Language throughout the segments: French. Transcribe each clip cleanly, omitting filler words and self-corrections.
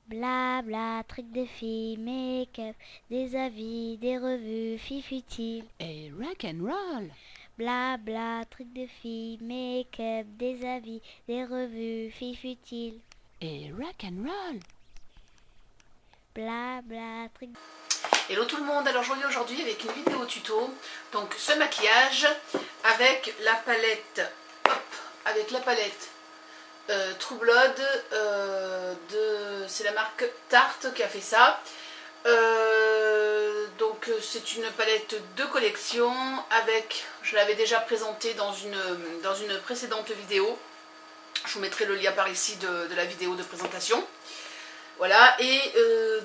Blabla, trucs de filles, make-up, des avis, des revues, filles futiles. Et rock and roll. Blabla, trucs de filles, make-up, des avis, des revues, filles futiles. Et rock and roll. Blabla, trucs... Hello tout le monde, alors je reviens aujourd'hui avec une vidéo tuto. Donc ce maquillage avec la palette, True Blood, c'est la marque Tarte qui a fait ça. Donc c'est une palette de collection avec, je l'avais déjà présentée dans une précédente vidéo. Je vous mettrai le lien par ici de la vidéo de présentation. Voilà, et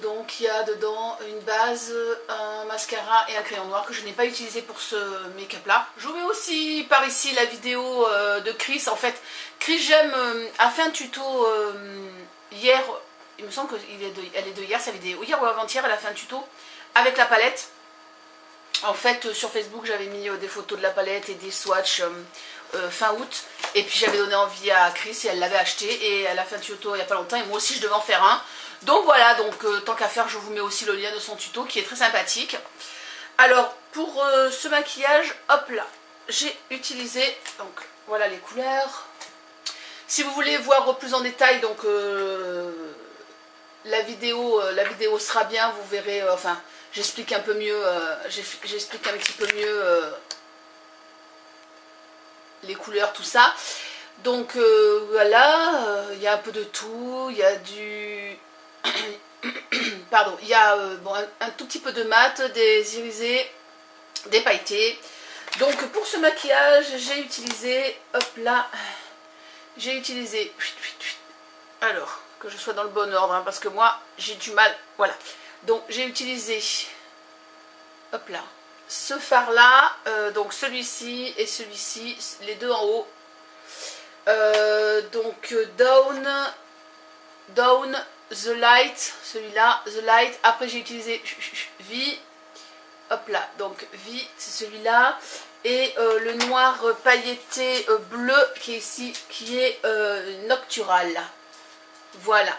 donc il y a dedans une base, un mascara et un crayon noir que je n'ai pas utilisé pour ce make-up là. Je vous mets aussi par ici la vidéo de Chris. En fait, Chris J'aime a fait un tuto hier, il me semble qu'elle est de hier sa vidéo, hier ou avant-hier, elle a fait un tuto avec la palette. En fait, sur Facebook, j'avais mis des photos de la palette et des swatchs fin août. Et puis j'avais donné envie à Chris et elle l'avait acheté. Et elle a fait un tuto il n'y a pas longtemps et moi aussi je devais en faire un. Donc voilà, donc tant qu'à faire, je vous mets aussi le lien de son tuto qui est très sympathique. Alors, pour ce maquillage, hop là, j'ai utilisé, donc voilà les couleurs. Si vous voulez voir plus en détail, donc la vidéo sera bien, vous verrez, enfin... J'explique un peu mieux, j'explique un petit peu mieux les couleurs, tout ça. Donc voilà, il y a un peu de tout, il y a du... Pardon, il y a bon, un tout petit peu de mat, des irisés, des pailletés. Donc pour ce maquillage, j'ai utilisé, hop là, j'ai utilisé... Alors, que je sois dans le bon ordre, hein, parce que moi, j'ai du mal, voilà. Donc j'ai utilisé, hop là, ce fard là, donc celui-ci et celui-ci, les deux en haut. Donc Down, The Light, celui-là, The Light. Après j'ai utilisé V, hop là, donc V, c'est celui-là. Et le noir pailleté bleu qui est ici, qui est Noctural. Voilà.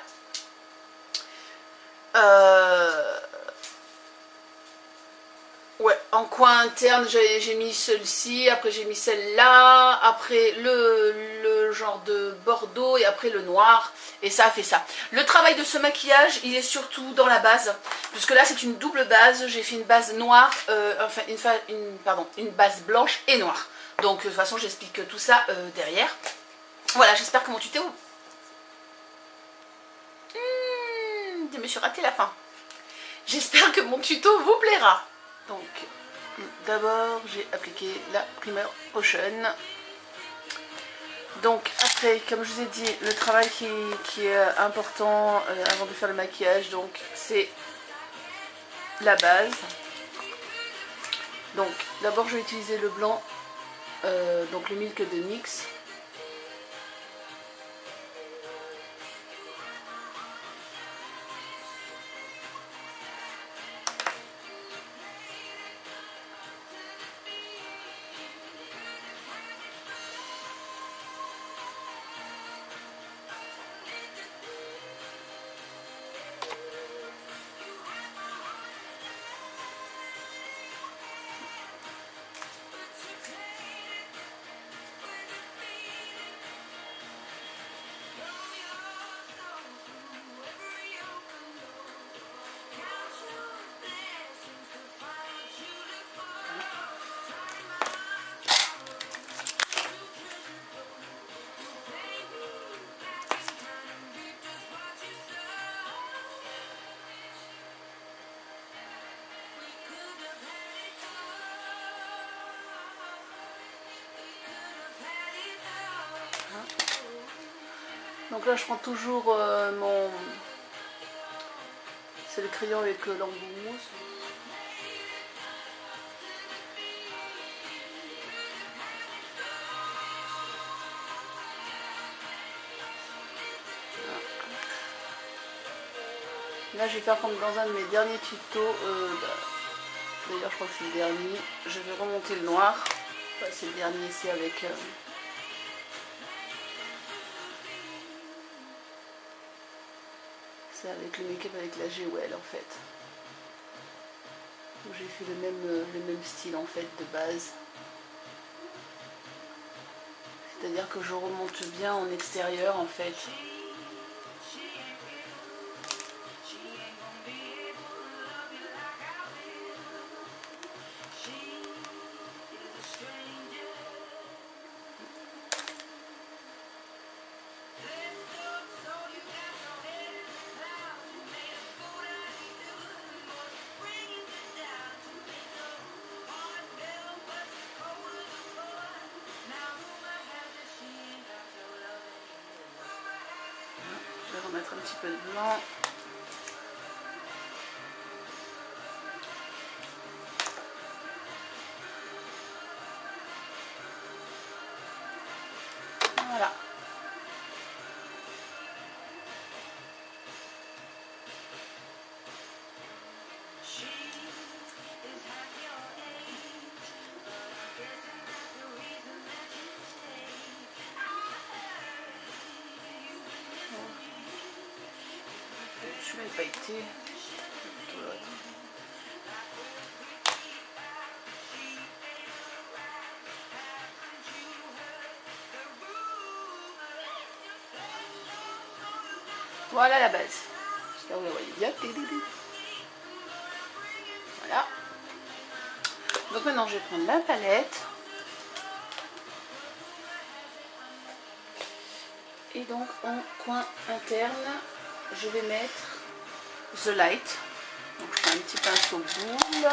Ouais, en coin interne, j'ai mis celle-ci, après j'ai mis celle-là, après le genre de bordeaux et après le noir, et ça a fait ça. Le travail de ce maquillage, il est surtout dans la base, puisque là c'est une double base, j'ai fait une base noire, enfin une base blanche et noire. Donc de toute façon j'explique tout ça derrière. Voilà, j'espère que mon tuto... je me suis raté la fin. J'espère que mon tuto vous plaira. Donc, d'abord, j'ai appliqué la Primer Potion. Donc, après, comme je vous ai dit, le travail qui est important avant de faire le maquillage, donc, c'est la base. Donc, d'abord, je vais utiliser le blanc, donc le Milk de NYX. Donc là je prends toujours mon... C'est le crayon avec l'embout mousse. Là je vais faire comme dans un de mes derniers tutos. D'ailleurs je crois que c'est le dernier. Je vais remonter le noir. Ouais, c'est le dernier ici avec... C'est avec le make-up avec la G-Well en fait. J'ai fait le même style en fait de base. C'est-à-dire que je remonte bien en extérieur en fait. Je vais remettre un petit peu de blanc. Voilà. Je vais pailleter. Voilà la base. J'espère que vous voyez bien. Voilà. Donc maintenant je vais prendre la palette. Et donc en coin interne, je vais mettre The Light. Donc je fais un petit pinceau boule.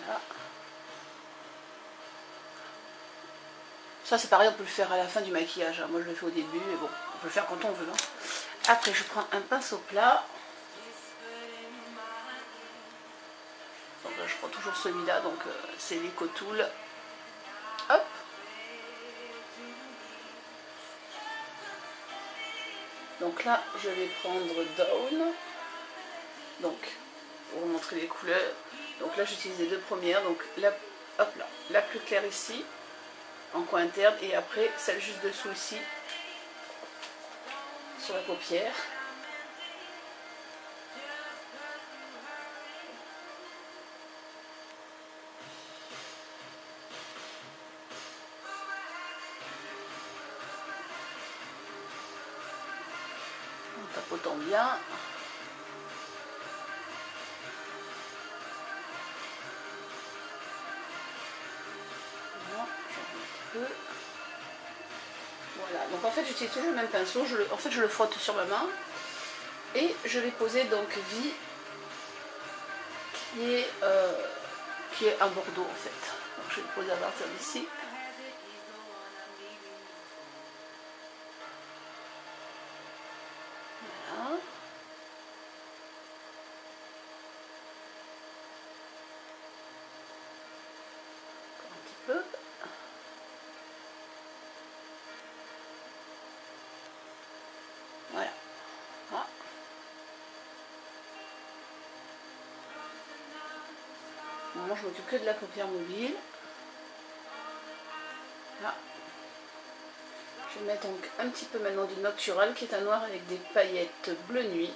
Voilà. Ça c'est pareil, on peut le faire à la fin du maquillage. Moi je le fais au début, mais bon, on peut le faire quand on veut. Après je prends un pinceau plat. Donc là je prends toujours celui-là, donc c'est l'EcoTool. Hop. Donc là je vais prendre Down. Donc pour vous montrer les couleurs. Donc là j'utilise les deux premières. Donc la, hop là, la plus claire ici, en coin interne, et après celle juste dessous ici, sur la paupière. En tapotant bien. Voilà, j'en mets un petit peu. Voilà, donc en fait j'utilise toujours le même pinceau, je le frotte sur ma main et je vais poser donc V qui est un bordeaux en fait. Donc je vais le poser à partir d'ici. Voilà. Encore un petit peu. Voilà. Ah. Moi je m'occupe que de la paupière mobile. Là. Je vais mettre donc un petit peu maintenant du Noctural qui est un noir avec des paillettes bleu nuit.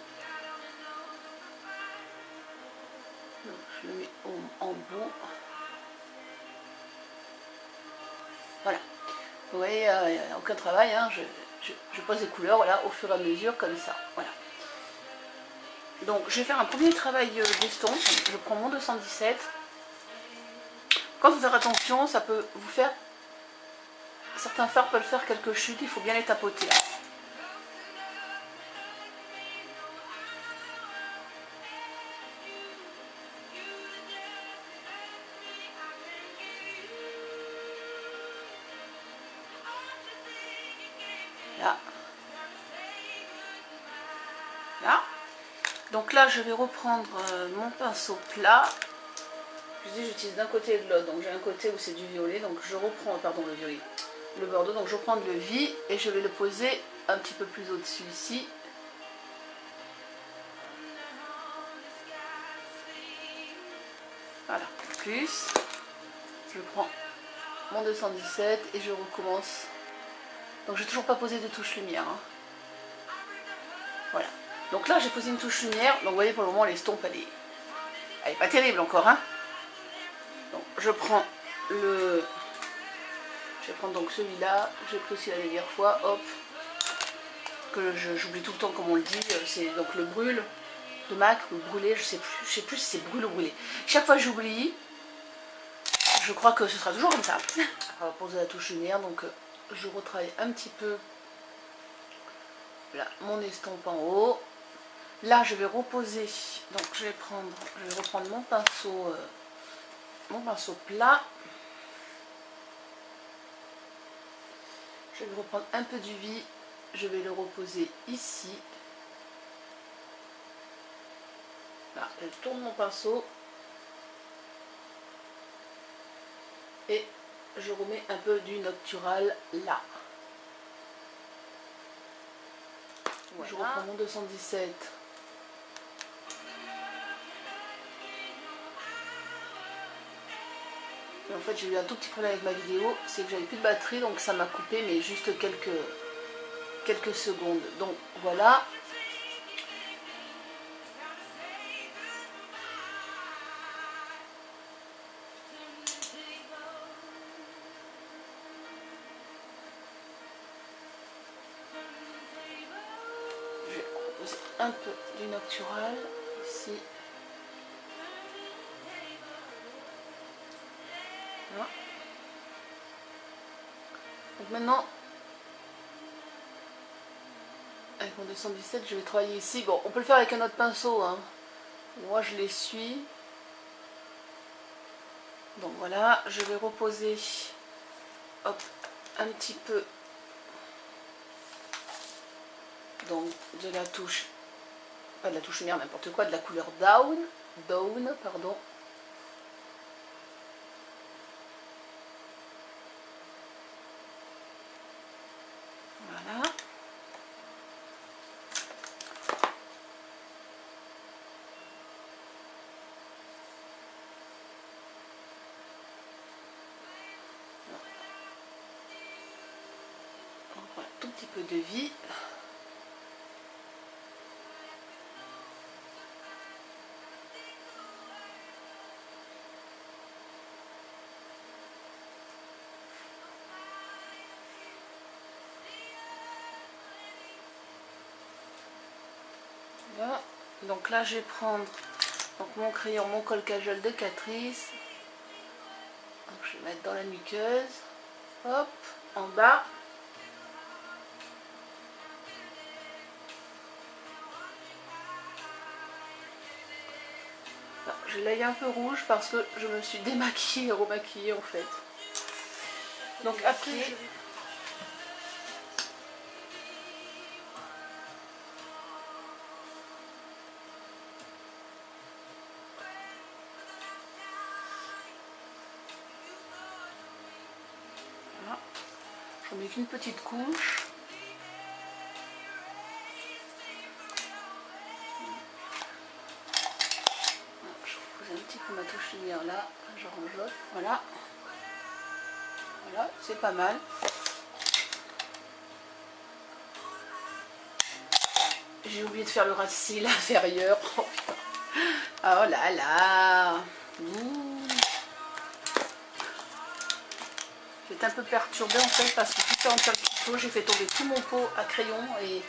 Donc, je le mets en bout. Voilà. Vous voyez, il n'y a aucun travail, hein. Je pose les couleurs voilà, au fur et à mesure comme ça. Voilà. Donc je vais faire un premier travail d'estompe. Je prends mon 217. Quand vous faites attention, ça peut vous faire... Certains fards peuvent faire quelques chutes, il faut bien les tapoter là. Là. Là. Donc là, je vais reprendre mon pinceau plat. Je dis j'utilise d'un côté et de l'autre. Donc j'ai un côté où c'est du violet. Donc je reprends, pardon, le violet. Le bordeaux. Donc je reprends le V et je vais le poser un petit peu plus au-dessus ici. Voilà, plus, je prends mon 217 et je recommence. Donc j'ai toujours pas posé de touche lumière. Hein. Voilà. Donc là j'ai posé une touche lumière. Donc vous voyez pour le moment l'estompe elle est pas terrible encore. Hein. Donc je prends le... Je vais prendre donc celui-là. J'ai pris aussi la dernière fois. Hop. Que j'oublie tout le temps comme on le dit. C'est donc le brûle de MAC ou brûlé. Je sais plus si c'est brûle ou brûlé. Chaque fois j'oublie. Je crois que ce sera toujours comme ça. On va poser la touche lumière. Donc je retravaille un petit peu là, mon estompe en haut. Là je vais reposer. Donc je vais reprendre mon pinceau plat. Je vais reprendre un peu du vide. Je vais le reposer ici. Là, je tourne mon pinceau. Et je remets un peu du Noctural là. Voilà. Je reprends mon 217. Et en fait j'ai eu un tout petit problème avec ma vidéo, c'est que j'avais plus de batterie donc ça m'a coupé mais juste quelques secondes. Donc voilà. Je vais reposer un peu du Noctural ici. Voilà. Donc maintenant, avec mon 217, je vais travailler ici. Bon, on peut le faire avec un autre pinceau. Hein. Moi, je l'essuie. Donc voilà, je vais reposer hop, un petit peu donc de la touche, pas de la touche lumière, n'importe quoi, de la couleur Dawn, pardon. Voilà. On prend un tout petit peu de vie. Voilà. Donc là je vais prendre donc mon crayon, mon colle cajole de Catrice. Donc je vais mettre dans la muqueuse. Hop, en bas. J'ai l'œil un peu rouge parce que je me suis démaquillée et remaquillée en fait. Donc après... Voilà. Je mets qu'une petite couche. Je repose un petit peu ma touche lumière là. Je rangeote. Voilà. Voilà, c'est pas mal. J'ai oublié de faire le ras de cils inférieur. Oh, putain. Oh là là. J'étais un peu perturbée en fait parce que tout est en pinceau. J'ai fait tomber tout mon pot à crayon et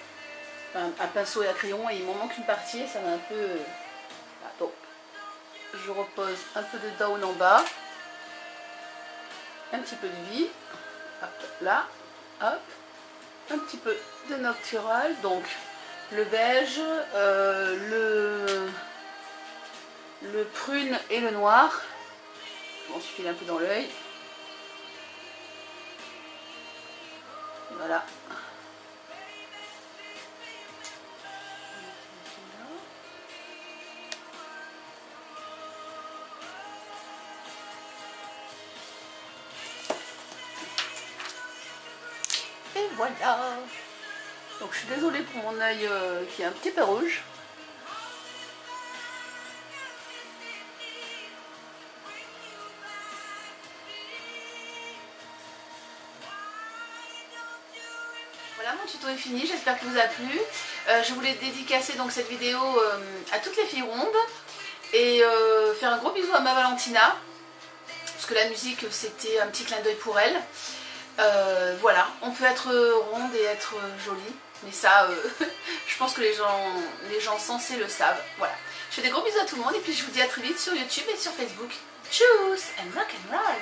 enfin, un pinceau et à crayon et il m'en manque une partie et ça m'a un peu... Voilà, donc je repose un peu de Dawn en bas. Un petit peu de vie. Hop, là. Hop. Un petit peu de Noctural. Donc le beige, le prune et le noir. On se file un peu dans l'œil. Voilà. Et voilà. Donc je suis désolée pour mon œil qui est un petit peu rouge. mon tuto est fini, j'espère qu'il vous a plu. Je voulais dédicacer donc cette vidéo à toutes les filles rondes et faire un gros bisou à ma Valentina, parce que la musique c'était un petit clin d'œil pour elle. Voilà, on peut être ronde et être jolie, mais ça je pense que les gens sensés le savent. Voilà, je fais des gros bisous à tout le monde et puis je vous dis à très vite sur YouTube et sur Facebook. Tchuss and rock and roll.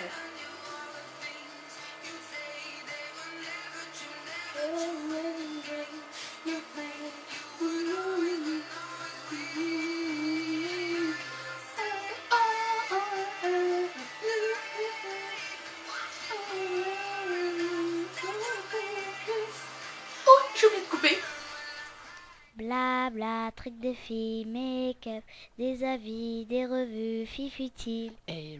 J'ai oublié de couper. Blabla, trucs de filles, make-up, des avis, des revues, filles futiles. Et